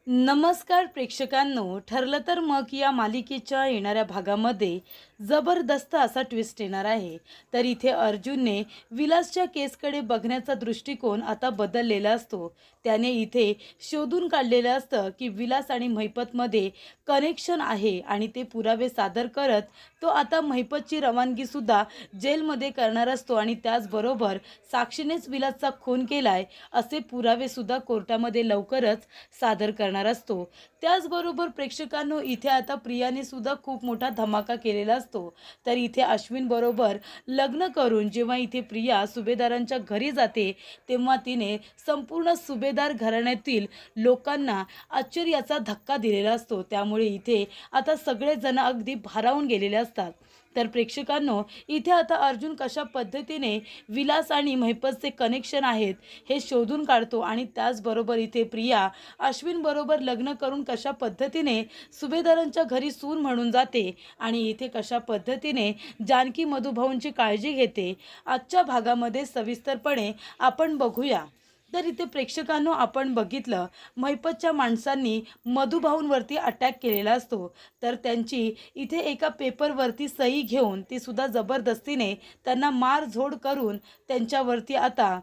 नमस्कार प्रेक्षकांनो, ठरलं तर मग या मालिकेच्या येणाऱ्या भागामध्ये जबरदस्त असा ट्विस्ट येणार आहे. तर इथे अर्जुनने विलासच्या केसकडे बघण्याचा दृष्टिकोन आता बदललेला असतो. त्याने इथे शोधून काढलेलं असतं की विलास आणि महिपतमध्ये कनेक्शन आहे आणि ते पुरावे सादर करत तो आता महिपतची रवानगीसुद्धा जेलमध्ये करणार असतो आणि त्याचबरोबर साक्षीनेच विलासचा खून केलाय असे पुरावेसुद्धा कोर्टामध्ये लवकरच सादर करणार असतो. त्याचबरोबर प्रेक्षकांनो, इथे आता प्रियाने सुद्धा खूप मोठा धमाका केलेला असतो. तर इथे अश्विन बरोबर लग्न करून जेव्हा इथे प्रिया सुभेदारांच्या घरी जाते, तेव्हा तिने संपूर्ण सुभेदार घराण्यातील लोकांना आश्चर्याचा धक्का दिलेला असतो. त्यामुळे इथे आता सगळेजण अगदी भारावून गेलेले असतात. तर प्रेक्षकांनो, इथे आता अर्जुन कशा पद्धतीने विलास आणि महिपतचे कनेक्शन आहेत हे शोधून काढतो आणि त्याचबरोबर इथे प्रिया अश्विन बरोबर लग्न करून कशा पद्धतीने सुभेदारांच्या घरी सून म्हणून जाते आणि इथे कशा पद्धतीने जानकी मधुभाऊंची काळजी घेते, आजच्या भागामध्ये सविस्तरपणे आपण बघूया. तर इथे प्रेक्षकांनो, आपण बघितलं महिपतच्या माणसांनी मधुभाऊंवरती अटॅक केलेला असतो. तर त्यांची इथे एका पेपरवरती सही घेऊन ती सुद्धा जबरदस्तीने त्यांना मारझोड करून त्यांच्यावरती आता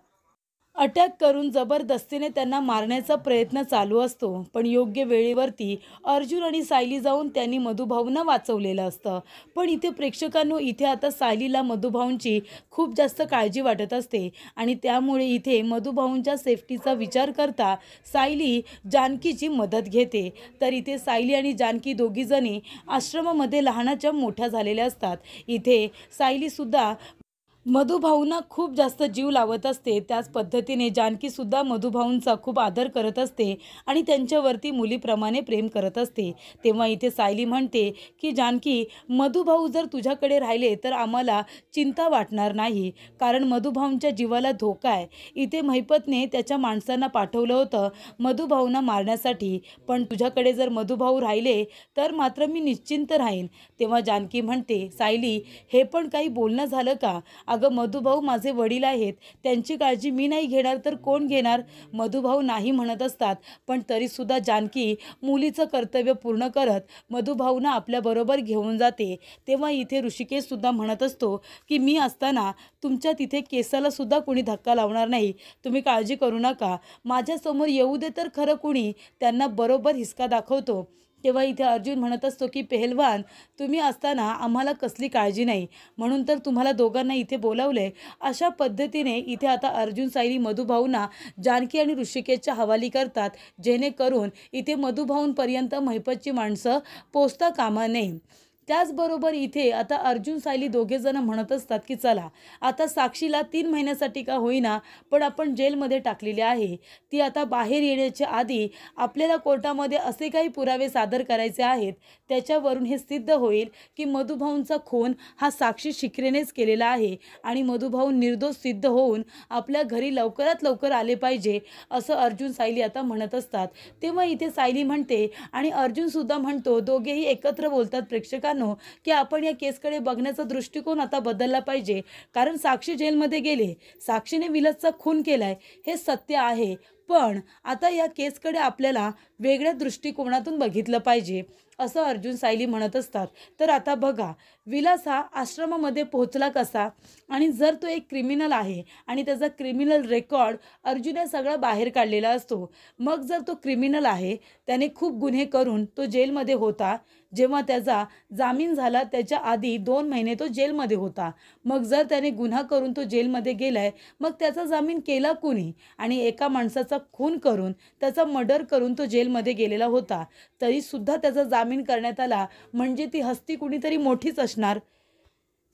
अटॅक करून जबरदस्तीने त्यांना मारण्याचा प्रयत्न चालू असतो. पण योग्य वेळेवरती अर्जुन आणि सायली जाऊन त्यांनी मधुभाऊंना वाचवलेलं असतं. पण इथे प्रेक्षकांनो, इथे आता सायलीला मधुभाऊंची खूप जास्त काळजी वाटत असते आणि त्यामुळे इथे मधुभाऊंच्या सेफ्टीचा विचार करता सायली जानकीची मदत घेते. तर इथे सायली आणि जानकी दोघीजणी आश्रमामध्ये लहानाच्या मोठ्या झालेल्या असतात. इथे सायलीसुद्धा मधुभाऊंना खूप जास्त जीव लावत असते. त्याच पद्धतीने जानकीसुद्धा मधुभाऊंचा खूप आदर करत असते आणि त्यांच्यावरती मुलीप्रमाणे प्रेम करत असते. तेव्हा इथे सायली म्हणते की जानकी, मधुभाऊ जर तुझ्याकडे राहिले तर आम्हाला चिंता वाटणार नाही, कारण मधुभाऊंच्या जीवाला धोका आहे. इथे महिपतने त्याच्या माणसांना पाठवलं होतं मधुभाऊंना मारण्यासाठी, पण तुझ्याकडे जर मधुभाऊ राहिले तर मात्र मी निश्चिंत राहीन. तेव्हा जानकी म्हणते, सायली, हे पण काही बोलणं झालं का? अगं मधुभाऊ माझे वडील आहेत, त्यांची काळजी मी नाही घेणार तर कोण घेणार? मधुभाऊ नाही म्हणत असतात, पण तरीसुद्धा जानकी मुलीचं कर्तव्य पूर्ण करत मधुभाऊंना आपल्याबरोबर घेऊन जाते. तेव्हा इथे ऋषिकेशसुद्धा म्हणत असतो की मी असताना तुमच्या तिथे केसाला सुद्धा कुणी धक्का लावणार नाही, तुम्ही काळजी करू नका. माझ्यासमोर येऊ दे तर खरं कुणी, त्यांना बरोबर हिसका दाखवतो. तेव्हा इथे अर्जुन म्हणत असतो की पेहलवान, तुम्ही असताना आम्हाला कसली काळजी नाही, म्हणून तर तुम्हाला दोघांना इथे बोलावले. अशा पद्धतीने इथे आता अर्जुन सायली मधुभाऊंना जानकी आणि ऋषिकेशच्या हवाली करतात, जेणेकरून इथे मधुभाऊंपर्यंत महिपतची माणसं पोचता कामा नये. त्याचबरोबर इथे आता अर्जुन सायली दोघेजण म्हणत असतात की चला, आता साक्षीला 3 महिन्यासाठी का होईना पण आपण जेलमध्ये टाकलेले आहे. ती आता बाहेर येण्याच्या आधी आपल्याला कोर्टामध्ये असे काही पुरावे सादर करायचे आहेत, त्याच्यावरून हे सिद्ध होईल की मधुभाऊंचा खून हा साक्षी शिकरेनेच केलेला आहे आणि मधुभाऊ निर्दोष सिद्ध होऊन आपल्या घरी लवकरात लवकर आले पाहिजे, असं अर्जुन सायली आता म्हणत असतात. तेव्हा इथे सायली म्हणते आणि अर्जुनसुद्धा म्हणतो, दोघेही एकत्र बोलतात प्रेक्षकांनो, की आपण या केसकडे बघण्याचा दृष्टिकोन आता बदलला पाहिजे, कारण साक्षी जेलमध्ये गेले, साक्षीने विलासचा खून केलाय हे सत्य आहे, पण आता या केसकडे आपल्याला वेगळ्या दृष्टिकोनातून बघितलं पाहिजे, असं अर्जुन सायली म्हणत असतात. तर आता बघा, विलास हा आश्रमामध्ये पोहोचला कसा, आणि जर तो एक क्रिमिनल आहे आणि त्याचा क्रिमिनल रेकॉर्ड अर्जुनने सगळा बाहेर काढलेला असतो, मग जर तो क्रिमिनल आहे, त्याने खूप गुन्हे करून तो जेलमध्ये होता, जेव्हा त्याचा जामीन झाला त्याच्या आधी 2 महिने तो जेलमध्ये होता, मग जर त्याने गुन्हा करून तो जेलमध्ये गेलाय, मग त्याचा जामीन केला कुणी? आणि एका माणसाचा खून करून, त्याचा मर्डर करून तो जेलमध्ये गेलेला होता, तरीसुद्धा त्याचा जामीन करण्यात आला, म्हणजे ती हस्ती कुणीतरी मोठीच असणार.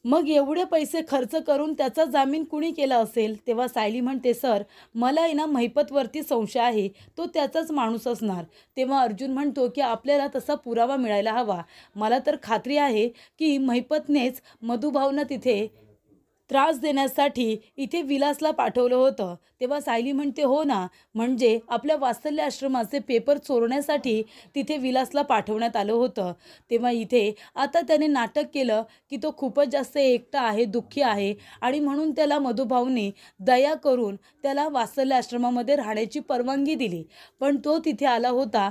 मग एवढे पैसे खर्च करून त्याचा जामीन कुणी केला असेल? तेव्हा सायली म्हणते, सर, मला आहे ना महिपतवरती संशय आहे, तो त्याचाच माणूस असणार. तेव्हा अर्जुन म्हणतो की आपल्याला तसा पुरावा मिळायला हवा. मला तर खात्री आहे की महिपतनेच मधुभाऊंना तिथे त्रास देण्यासाठी इथे विलासला पाठवलं होतं. तेव्हा सायली म्हणते, हो ना, म्हणजे आपल्या वात्सल्य आश्रमाचे पेपर चोरण्यासाठी तिथे विलासला पाठवण्यात आलं होतं. तेव्हा इथे आता त्याने नाटक केलं की तो खूपच जास्त एकटा आहे, दुःखी आहे, आणि म्हणून त्याला मधुभाऊंनी दया करून त्याला वात्सल्य आश्रमामध्ये राहण्याची परवानगी दिली. पण तो तिथे आला होता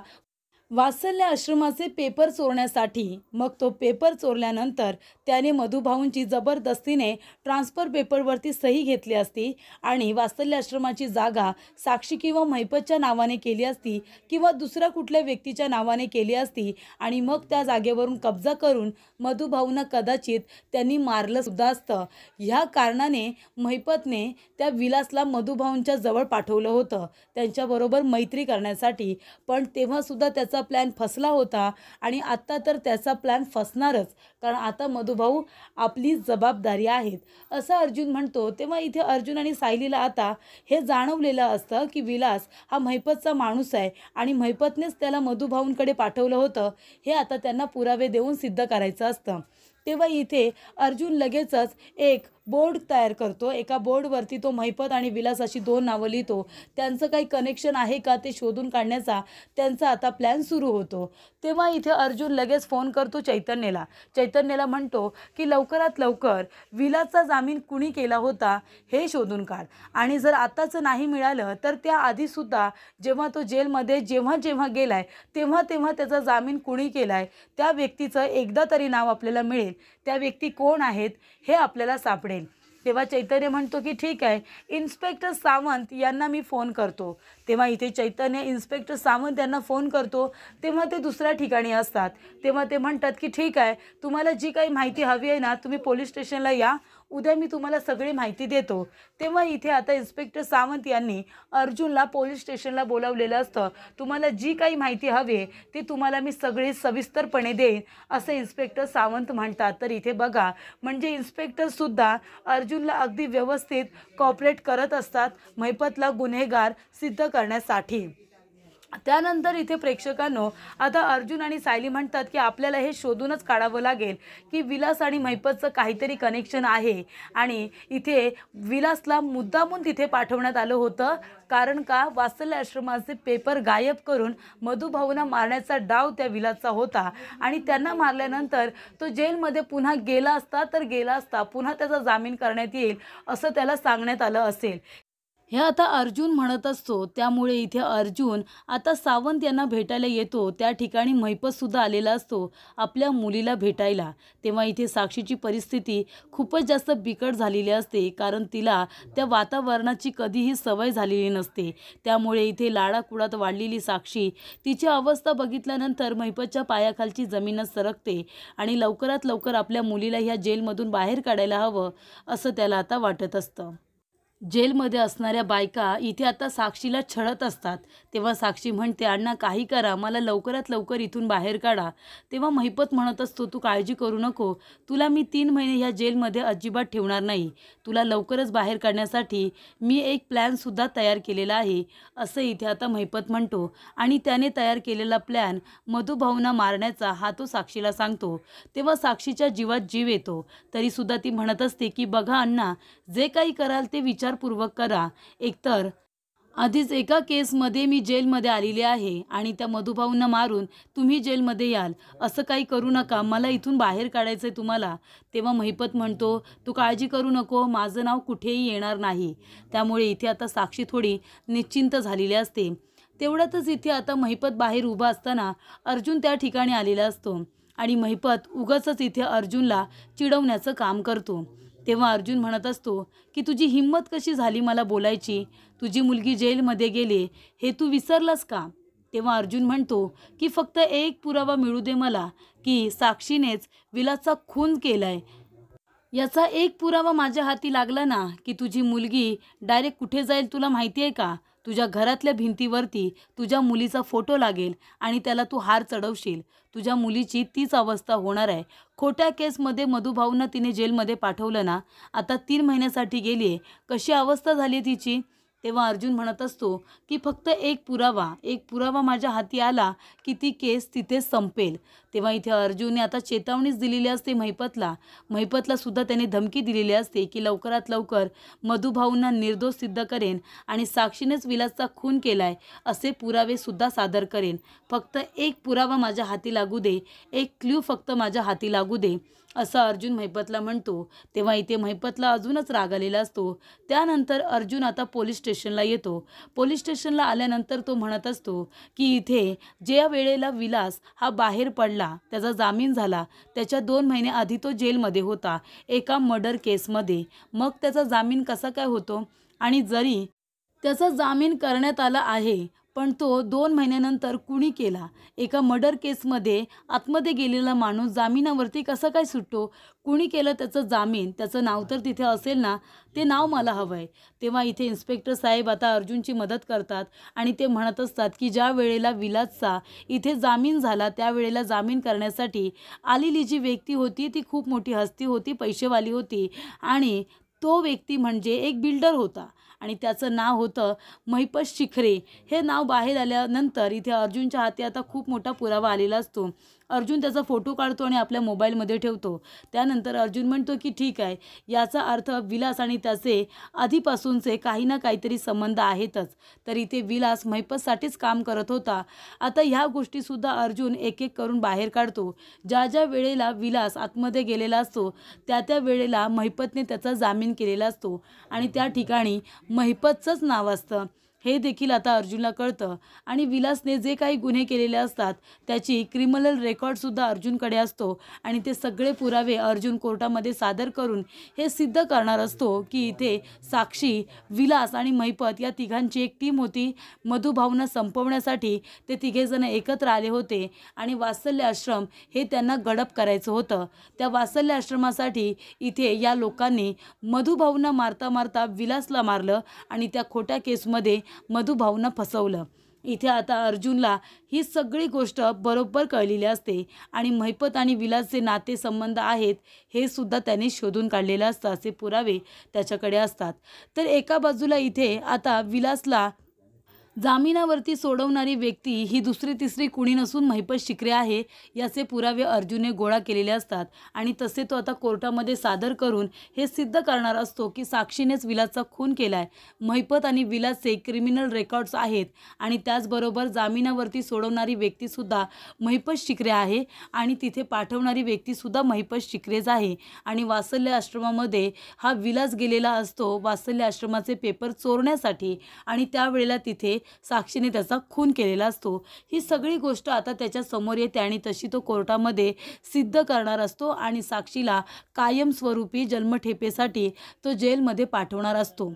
वात्सल्य आश्रमाचे पेपर चोरण्यासाठी, मग तो पेपर चोरल्यानंतर त्याने मधुभाऊंची जबरदस्तीने ट्रान्सफर पेपरवरती सही घेतली असती आणि वात्सल्य आश्रमाची जागा साक्षी किंवा महिपतच्या नावाने केली असती किंवा दुसऱ्या कुठल्या व्यक्तीच्या नावाने केली असती आणि मग त्या जागेवरून कब्जा करून मधुभाऊंना कदाचित त्यांनी मारलं सुद्धा असतं. ह्या कारणाने महिपतने त्या विलासला मधुभाऊंच्या जवळ पाठवलं होतं त्यांच्याबरोबर मैत्री करण्यासाठी. पण तेव्हासुद्धा त्याचा प्लॅन फसला होता आणि आत्ता तर त्याचा प्लॅन फसणारच, कारण आता मधुभाऊ आपली जबाबदारी आहेत असं अर्जुन म्हणतो. तेव्हा इथे अर्जुन आणि सायलीला आता हे जाणवलेलं असतं की विलास हा महिपतचा माणूस आहे आणि महिपतनेच त्याला मधुभाऊंकडे पाठवलं होतं हे आता त्यांना पुरावे देऊन सिद्ध करायचं असतं. तेव्हा इथे अर्जुन लगेचच एक बोर्ड तयार करतो. एका बोर्डवरती तो महिपत आणि विलास अशी 2 नावं लिहितो. त्यांचं काही कनेक्शन आहे का ते शोधून काढण्याचा त्यांचा आता प्लॅन सुरू होतो. तेव्हा इथे अर्जुन लगेच फोन करतो चैतन्यला म्हणतो की लवकरात लवकर विलासचा जामीन कुणी केला होता हे शोधून काढ आणि जर आताच नाही मिळालं तर त्या आधीसुद्धा जेव्हा तो जेलमध्ये जेव्हा गेलाय तेव्हा त्याचा जामीन कुणी केलाय त्या व्यक्तीचं एकदा तरी नाव आपल्याला मिळेल. त्या व्यक्ती कोण आहेत हे आपल्याला सापडेल. तेव्हा चैतन्य म्हणतो की ठीक आहे, इन्स्पेक्टर सावंत यांना मी फोन करतो. तेव्हा इथे चैतन्य इन्स्पेक्टर सावंत यांना फोन करतो. तेव्हा ते दुसऱ्या ठिकाणी असतात. तेव्हा ते म्हणतात की ठीक आहे, तुम्हाला जी काही माहिती हवी आहे ना तुम्ही पोलीस स्टेशनला या, उद्या मी तुम्हाला सगळी माहिती देतो. तेव्हा इथे आता इन्स्पेक्टर सावंत यांनी अर्जुनला पोलीस स्टेशनला बोलावलेलं असतं. तुम्हाला जी काही माहिती हवी आहे ती तुम्हाला मी सगळी सविस्तरपणे देईन असं इन्स्पेक्टर सावंत म्हणतात. तर इथे बघा, म्हणजे इन्स्पेक्टरसुद्धा अर्जुनला अगदी व्यवस्थित कॉपरेट करत असतात महिपतला गुन्हेगार सिद्ध करण्यासाठी. त्यानंतर इथे प्रेक्षकांनो आता अर्जुन आणि सायली म्हणतात की आपल्याला हे शोधूनच काढावं लागेल की विलास आणि महिपतचं काहीतरी कनेक्शन आहे आणि इथे विलासला मुद्दामून तिथे पाठवण्यात आलं होतं. कारण का, वात्सल्य आश्रमाचे पेपर गायब करून मधुभाऊंना मारण्याचा डाव त्या विलासचा होता आणि त्यांना मारल्यानंतर तो जेलमध्ये पुन्हा गेला असता पुन्हा त्याचा जामीन करण्यात येईल असं त्याला सांगण्यात आलं असेल. हे आता अर्जुन म्हणत असतो. त्यामुळे इथे अर्जुन आता सावंत यांना भेटायला येतो. त्या ठिकाणी महिपतसुद्धा आलेला असतो आपल्या मुलीला भेटायला. तेव्हा इथे साक्षीची परिस्थिती खूपच जास्त बिकट झालेली असते, कारण तिला त्या वातावरणाची कधीही सवय झालेली नसते. त्यामुळे इथे लाडाकुडात वाढलेली साक्षी तिची अवस्था बघितल्यानंतर महिपतच्या पायाखालची जमीनच सरकते आणि लवकरात लवकर आपल्या मुलीला ह्या जेलमधून बाहेर काढायला हवं असं त्याला आता वाटत असतं. जेलमध्ये असणाऱ्या बायका इथे आता साक्षीला छळत असतात. तेव्हा साक्षी म्हणते, अण्णा काही करा, मला लवकरात लवकर इथून बाहेर काढा. तेव्हा महिपत म्हणत असतो, तू काळजी करू नको, तुला मी 3 महिने ह्या जेलमध्ये अजिबात ठेवणार नाही. तुला लवकरच बाहेर काढण्यासाठी मी एक प्लॅनसुद्धा तयार केलेला आहे असं इथे आता महिपत म्हणतो आणि त्याने तयार केलेला प्लॅन मधुभाऊंना मारण्याचा हा तो साक्षीला सांगतो. तेव्हा साक्षीच्या जीवात जीव येतो. तरीसुद्धा ती म्हणत असते की बघा अण्णा, जे काही कराल ते विचारपूर्वक करा. एकतर आधीच एका केसमध्ये मी जेलमध्ये आलेली आहे आणि त्या मधुभाऊंना मारून तुम्ही जेलमध्ये याल, असं काही करू नका. मला इथून बाहेर काढायचं आहे तुम्हाला. तेव्हा महिपत म्हणतो, तू काळजी करू नको, माझं नाव कुठेही येणार नाही. त्यामुळे इथे आता साक्षी थोडी निश्चिंत झालेली असते. तेवढ्यातच इथे आता महिपत बाहेर उभा असताना अर्जुन त्या ठिकाणी आलेला असतो आणि महिपत उगाचच इथे अर्जुनला चिडवण्याचं काम करतो. तेव्हा अर्जुन म्हणत असतो की तुझी हिंमत कशी झाली मला बोलायची, तुझी मुलगी जेलमध्ये गेली हे तू विसरलास का? तेव्हा अर्जुन म्हणतो की फक्त एक पुरावा मिळू दे मला की साक्षीनेच विलासचा खून केलाय. याचा एक पुरावा माझ्या हाती लागला ना की तुझी मुलगी डायरेक्ट कुठे जाईल तुला माहिती आहे का? तुझ्या घरातल्या भिंतीवरती तुझ्या मुलीचा फोटो लागेल आणि त्याला तू हार चढवशील. तुझ्या मुलीची तीच अवस्था होणार आहे. खोट्या केसमध्ये मधुभाऊंना तिने जेलमध्ये पाठवलं ना, आता 3 महिन्यासाठी गेली आहे, कशी अवस्था झाली आहे तिची. तेव्हा अर्जुन म्हणत असतो की फक्त एक पुरावा माझ्या हाती आला की ती केस तिथे संपेल. तेव्हा इथे अर्जुनने आता चेतावणीच दिलेली असते महिपतला सुद्धा त्याने धमकी दिलेली असते की लवकरात लवकर मधुभाऊंना निर्दोष सिद्ध करेन आणि साक्षीनेच विलासचा खून केलाय असे पुरावे सुद्धा सादर करेन. फक्त एक पुरावा माझ्या हाती लागू दे, एक क्ल्यू फक्त माझ्या हाती लागू दे असं अर्जुन महिपतला म्हणतो. तेव्हा इथे महिपतला अजूनच राग आलेला असतो. त्यानंतर अर्जुन आता पोलीस स्टेशनला येतो. पोलीस स्टेशनला आल्यानंतर तो म्हणत असतो की इथे ज्या वेळेला विलास हा बाहेर पडला, त्याचा जामीन झाला, त्याच्या 2 महिने आधी तो जेलमध्ये होता एका मर्डर केसमध्ये. मग त्याचा जामीन कसा काय होतो? आणि जरी त्याचा जामीन करण्यात आला आहे, पण तो 2 महिन्यानंतर कुणी केला? एका मर्डर केसमध्ये आतमध्ये गेलेला माणूस जामिनावरती कसा काय सुटतो? कुणी केलं त्याचं जामीन? त्याचं नाव तर तिथे असेल ना, ते नाव मला हवं आहे. तेव्हा इथे इन्स्पेक्टर साहेब आता अर्जुनची मदत करतात आणि ते म्हणत असतात की ज्या वेळेला विलासचा इथे जामीन झाला, त्यावेळेला जामीन करण्यासाठी आलेली जी व्यक्ती होती ती खूप मोठी हस्ती होती, पैसेवाली होती आणि तो व्यक्ती म्हणजे एक बिल्डर होता आणि त्याचं नाव होतं महिपत शिखरे. हे नाव बाहेर आल्यानंतर इथे अर्जुनच्या हाती आता खूप मोठा पुरावा आलेला असतो. अर्जुन त्याचा फोटो काढतो आणि आपल्या मोबाईलमध्ये ठेवतो. त्यानंतर अर्जुन म्हणतो की ठीक आहे, याचा अर्थ विलास आणि त्याचे आधीपासूनचे काही ना काहीतरी संबंध आहेतच. तर इथे विलास महिपतसाठीच काम करत होता. आता ह्या गोष्टीसुद्धा अर्जुन एक एक करून बाहेर काढतो. ज्या ज्या वेळेला विलास आतमध्ये गेलेला असतो, त्या वेळेला महिपतने त्याचा जामीन केलेला असतो आणि त्या ठिकाणी महिपतचंच नाव असतं. हे देखील आता अर्जुनला कळतं आणि विलासने जे काही गुन्हे केलेले असतात त्याची क्रिमिनल रेकॉर्डसुद्धा अर्जुनकडे असतो आणि ते सगळे पुरावे अर्जुन कोर्टामध्ये सादर करून हे सिद्ध करणार असतो की इथे साक्षी, विलास आणि महिपत या तिघांची एक टीम होती. मधुभावना संपवण्यासाठी ते तिघेजण एकत्र आले होते आणि वात्सल्य आश्रम हे त्यांना गडप करायचं होतं. त्या वात्सल्य आश्रमासाठी इथे या लोकांनी मधुभावना मारता मारता विलासला मारलं आणि त्या खोट्या केसमध्ये मधुभावना फसवलं. इथे आता अर्जुनला ही सगळी गोष्ट बरोबर कळलेली असते आणि महिपत आणि विलासचे नाते संबंध आहेत हे सुद्धा त्याने शोधून काढलेलं असतं. असे पुरावे त्याच्याकडे असतात. तर एका बाजूला इथे आता विलासला जामिनावरती सोडवणारी व्यक्ती ही दुसरी तिसरी कुणी नसून महिपत शिखरे आहे याचे पुरावे अर्जुनने गोळा केलेले असतात आणि तसे तो आता कोर्टामध्ये सादर करून हे सिद्ध करणार असतो की साक्षीनेच विलासचा खून केला आहे. महिपत आणि विलासचे क्रिमिनल रेकॉर्ड्स आहेत आणि त्याचबरोबर जामिनावरती सोडवणारी व्यक्तीसुद्धा महिपत शिखरे आहे आणि तिथे पाठवणारी व्यक्तीसुद्धा महिपत शिखरेच आहे आणि वात्सल्य आश्रमामध्ये हा विलास गेलेला असतो वात्सल्य आश्रमाचे पेपर चोरण्यासाठी आणि त्यावेळेला तिथे साक्षीने त्याचा खून केलेला असतो. ही सगळी गोष्ट आता त्याच्या समोर येते आणि तशी तो कोर्टामध्ये सिद्ध करणार असतो आणि साक्षीला कायमस्वरूपी जन्मठेपेसाठी तो जेलमध्ये पाठवणार असतो.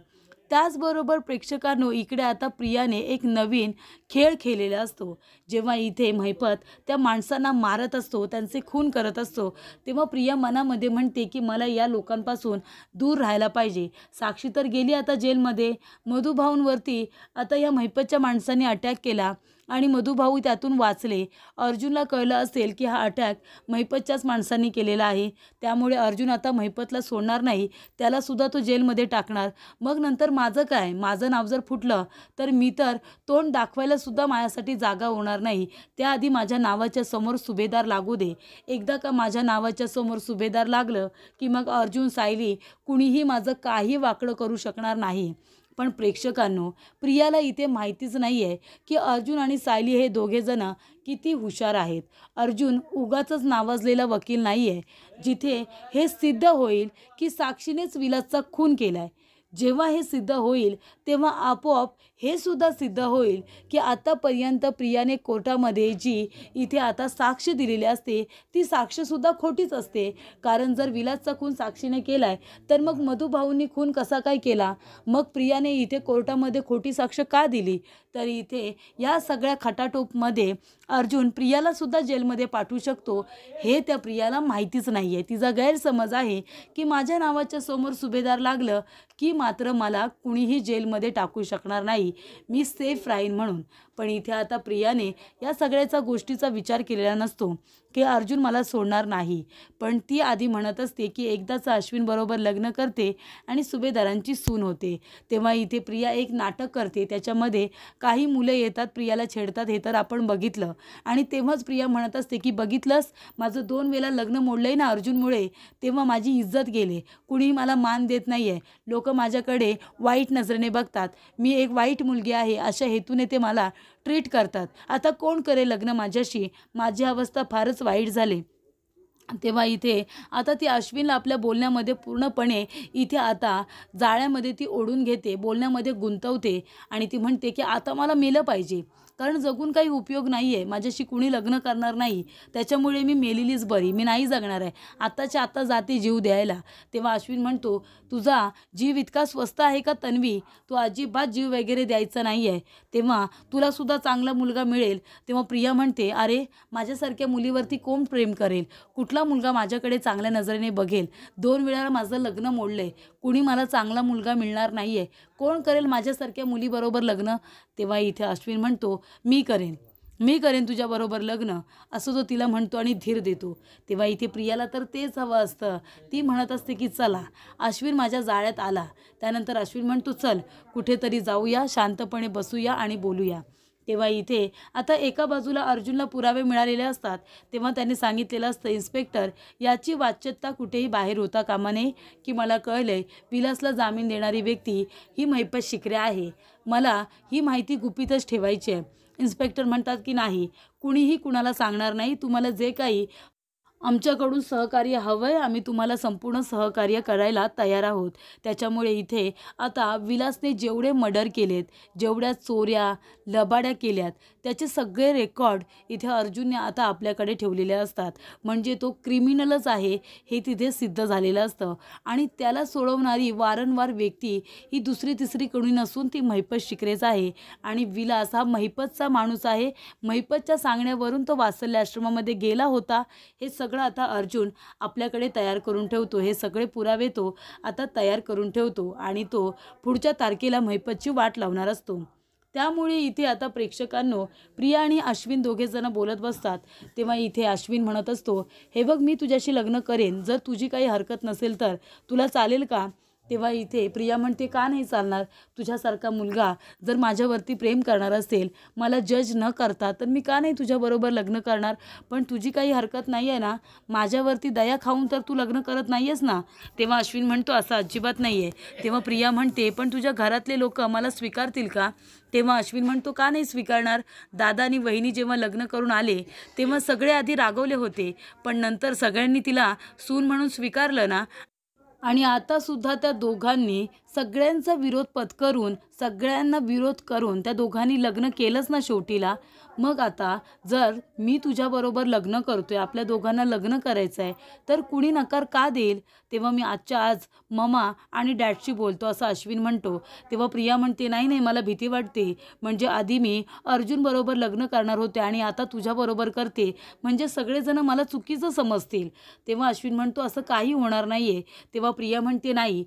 त्याचबरोबर प्रेक्षकांनो इकडे आता प्रियाने एक नवीन खेळ खेळलेला असतो. जेव्हा इथे महिपत त्या माणसांना मारत असतो, त्यांचे खून करत असतो, तेव्हा प्रिया मनामध्ये म्हणते की मला या लोकांपासून दूर राहायला पाहिजे. साक्षी तर गेली आता जेलमध्ये. मधुभाऊंवरती आता या महिपतच्या माणसांनी अटॅक केला आणि मधुभाऊ त्यातून वाचले. अर्जुनला कळलं असेल की हा अटॅक महिपतच्याच माणसांनी केलेला आहे. त्यामुळे अर्जुन आता महिपतला सोडणार नाही, त्यालासुद्धा तो जेलमध्ये टाकणार. मग नंतर माझं काय? माझं नाव जर फुटलं तर मी तर तोंड दाखवायलासुद्धा माझ्यासाठी जागा होणार नाही. त्याआधी माझ्या नावाच्या समोर सुभेदार लागू दे. एकदा का माझ्या नावाच्या समोर सुभेदार लागलं की मग अर्जुन, सायली कुणीही माझं काही वाकडं करू शकणार नाही. पण प्रेक्षकांनो प्रियाला इथे माहितीच नाही आहे की अर्जुन आणि सायली हे दोघेजण किती हुशार आहेत. अर्जुन उगाचच नावाजलेला वकील नाही आहे. जिथे हे सिद्ध होईल की साक्षीनेच विलासचा खून केला आहे, जेव्हा हे सिद्ध होईल तेव्हा आपोआप हे सुद्धा सिद्ध होईल की आतापर्यंत प्रियाने कोर्टामध्ये जी इथे आता साक्ष दिलेली असते ती साक्षसुद्धा खोटीच असते. कारण जर विलासचा खून साक्षीने केला आहे तर मग मधुभाऊंनी खून कसा काय केला? मग प्रियाने इथे कोर्टामध्ये खोटी साक्ष का दिली? तर इथे या सगळ्या खटाटोपमध्ये अर्जुन प्रियालासुद्धा जेलमध्ये पाठवू शकतो हे त्या प्रियाला माहितीच नाही आहे. तिचा गैरसमज आहे की माझ्या नावाच्या समोर सुभेदार लागलं की मात्र मला कुणीही जेलमध्ये टाकू शकणार नाही, मी सेफ राहीन म्हणून. पण इथे आता प्रियाने या सगळ्याचा गोष्टीचा विचार केलेला नसतो की अर्जुन मला सोडणार नाही. पण ती आधी म्हणत असते की एकदाचं अश्विनबरोबर लग्न करते आणि सुभेदारांची सून होते. तेव्हा इथे प्रिया एक नाटक करते, त्याच्यामध्ये काही मुलं येतात प्रियाला छेडतात, हे तर आपण बघितलं. आणि तेव्हाच प्रिया म्हणत असते की बघितलंस, माझं 2 वेळा लग्न मोडलंय ना अर्जुनमुळे, तेव्हा माझी इज्जत गेले, कुणीही मला मान देत नाही आहे, लोक माझ्याकडे वाईट नजरेने बघतात, मी एक वाईट मुलगी आहे अशा हेतूने ते मला ट्रीट करतात. आता कोण करे लग्न माझ्याशी? माझी अवस्था फारच वाईट झाली. तेव्हा इथे आता ती अश्विनला आपल्या बोलण्यामध्ये पूर्णपणे इथे आता जाळ्यामध्ये ती ओढून घेते, बोलण्यामध्ये गुंतवते आणि ती म्हणते की आता मला मेलं पाहिजे, कारण जगून काही उपयोग नाही आहे, माझ्याशी कुणी लग्न करणार नाही, त्याच्यामुळे मी मेलेलीच बरी, मी नाही जगणार आहे, आत्ताच्या आत्ता जाते जीव द्यायला. तेव्हा अश्विन म्हणतो, तुझा जीव इतका स्वस्त आहे का तन्वी, तू अजिबात जीव वगैरे द्यायचा नाही आहे, तेव्हा तुलासुद्धा चांगला मुलगा मिळेल. तेव्हा प्रिया म्हणते, अरे माझ्यासारख्या मुलीवरती कोण प्रेम करेल, कुठला मुलगा माझ्याकडे चांगल्या नजरेने बघेल, 2 वेळा माझं लग्न मोडलंय, कुणी मला चांगला मुलगा मिळणार नाही आहे, कोण करेल माझ्यासारख्या मुलीबरोबर लग्न. तेव्हा इथे अश्विन म्हणतो, मी करेन तुझ्याबरोबर लग्न, असं तो तिला म्हणतो आणि धीर देतो. तेव्हा इथे प्रियाला तर तेच हवं असतं, ती म्हणत असते की चला अश्विन माझ्या जाळ्यात आला. त्यानंतर अश्विन म्हणतो, चल कुठेतरी जाऊया, शांतपणे बसूया आणि बोलूया. तेव्हा इथे आता एका बाजूला अर्जुनला पुरावे मिळालेले असतात. तेव्हा त्यांनी सांगितलेलं असतं, इन्स्पेक्टर याची वाच्यता कुठेही बाहेर होता कामा नये, की मला कळलंय विलासला जामीन देणारी व्यक्ती ही महिपत शिकरे आहे, मला ही माहिती गुपितच ठेवायची आहे. इन्स्पेक्टर म्हणतात की नाही, कुणीही कुणाला सांगणार नाही, तुम्हाला जे काही आमच्याकडून सहकार्य हवं आहे, आम्ही तुम्हाला संपूर्ण सहकार्य करायला तयार आहोत. त्याच्यामुळे इथे आता विलासने जेवढे मर्डर केलेत, जेवढ्या चोऱ्या लबाड्या केल्यात, त्याचे सगळे रेकॉर्ड इथे अर्जुनने आता आपल्याकडे ठेवलेले असतात. म्हणजे तो क्रिमिनलच आहे हे तिथे सिद्ध झालेलं असतं आणि त्याला सोडवणारी वारंवार व्यक्ती ही दुसरी तिसरी कोणी नसून ती महिपत शिकरेच आहे. आणि विलास हा महिपतचा माणूस आहे, महिपतच्या सांगण्यावरून तो वात्सल्य आश्रमामध्ये गेला होता. हे सगळं आता अर्जुन आपल्याकडे तयार करून ठेवतो, हे सगळे पुरावे तो आता तयार करून ठेवतो आणि तो पुढच्या तारखेला महिपतची वाट लावणार असतो. त्यामुळे इथे आता प्रेक्षकांनो, प्रिया आणि अश्विन दोघेजण बोलत बसतात. तेव्हा इथे अश्विन म्हणत असतो, हे बघ मी तुझ्याशी लग्न करेन, जर तुझी काही हरकत नसेल तर तुला चालेल का. तेव्हा इथे प्रिया म्हणते, का नाही चालणार, तुझ्यासारखा मुलगा जर माझ्यावरती प्रेम करणार असेल, मला जज न करता, तर मी का नाही तुझ्याबरोबर लग्न करणार. पण तुझी काही हरकत नाही आहे ना, माझ्यावरती दया खाऊन तर तू लग्न करत नाही आहेस ना. तेव्हा अश्विन म्हणतो, असं अजिबात नाही आहे. तेव्हा प्रिया म्हणते, पण तुझ्या घरातले लोक मला स्वीकारतील का. तेव्हा अश्विन म्हणतो, का नाही स्वीकारणार, दादा आणि वहिनी जेव्हा लग्न करून आले तेव्हा सगळे आधी रागवले होते, पण नंतर सगळ्यांनी तिला सून म्हणून स्वीकारलं ना. आणि आतासुद्धा त्या दोघांनी सगळ्यांचा विरोध पत्करून, सगळ्यांना विरोध करून त्या दोघांनी लग्न केलंच ना शेवटीला. मग आता जर मी तुझ्याबरोबर लग्न करतोय, आपल्या दोघांना लग्न करायचं आहे, तर कुणी नकार का देईल. तेव्हा मी आजच्या आज ममा आणि डॅडशी बोलतो, असं अश्विन म्हणतो. तेव्हा प्रिया म्हणते, नाही नाही मला भीती वाटते, म्हणजे आधी मी अर्जुनबरोबर लग्न करणार होते आणि आता तुझ्याबरोबर करते, म्हणजे सगळेजण मला चुकीचं समजतील. तेव्हा अश्विन म्हणतो, असं काही होणार नाही आहे. तेव्हा प्रिया म्हणते, नाही,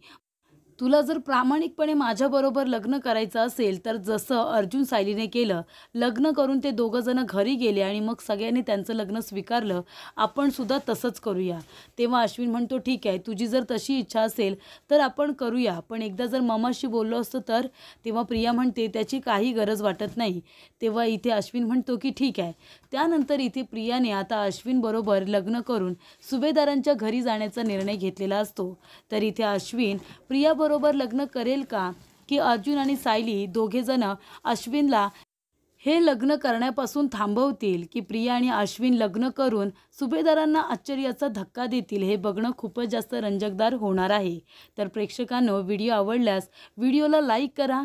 तुला जर प्रामाणिकपणे माझ्याबरोबर लग्न करायचं असेल तर जसं अर्जुन सायलीने केलं, लग्न करून ते दोघंजणं घरी गेले आणि मग सगळ्यांनी त्यांचं लग्न स्वीकारलं, आपण सुद्धा तसंच करूया. तेव्हा अश्विन म्हणतो, ठीक आहे, तुझी जर तशी इच्छा असेल तर आपण करूया, पण एकदा जर ममाशी बोललो असतं तर. तेव्हा प्रिया म्हणते, त्याची काही गरज वाटत नाही. तेव्हा इथे अश्विन म्हणतो की ठीक आहे. त्यानंतर इथे प्रियाने आता अश्विनबरोबर लग्न करून सुभेदारांच्या घरी जाण्याचा निर्णय घेतलेला असतो. तर इथे अश्विन प्रियाबरोबर लग्न करेल का, की अर्जुन आणि सायली दोघेजण अश्विनला हे लग्न करण्यापासून थांबवतील, की प्रिया आणि अश्विन लग्न करून सुभेदारांना आश्चर्याचा धक्का देतील, हे बघणं खूपच जास्त रंजकदार होणार आहे. तर प्रेक्षकांनो, व्हिडिओ आवडल्यास व्हिडिओला लाईक करा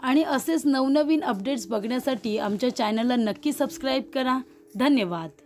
आणि असेच नवनवीन अपडेट्स बघण्यासाठी आमच्या चॅनलला नक्की सबस्क्राईब करा. धन्यवाद.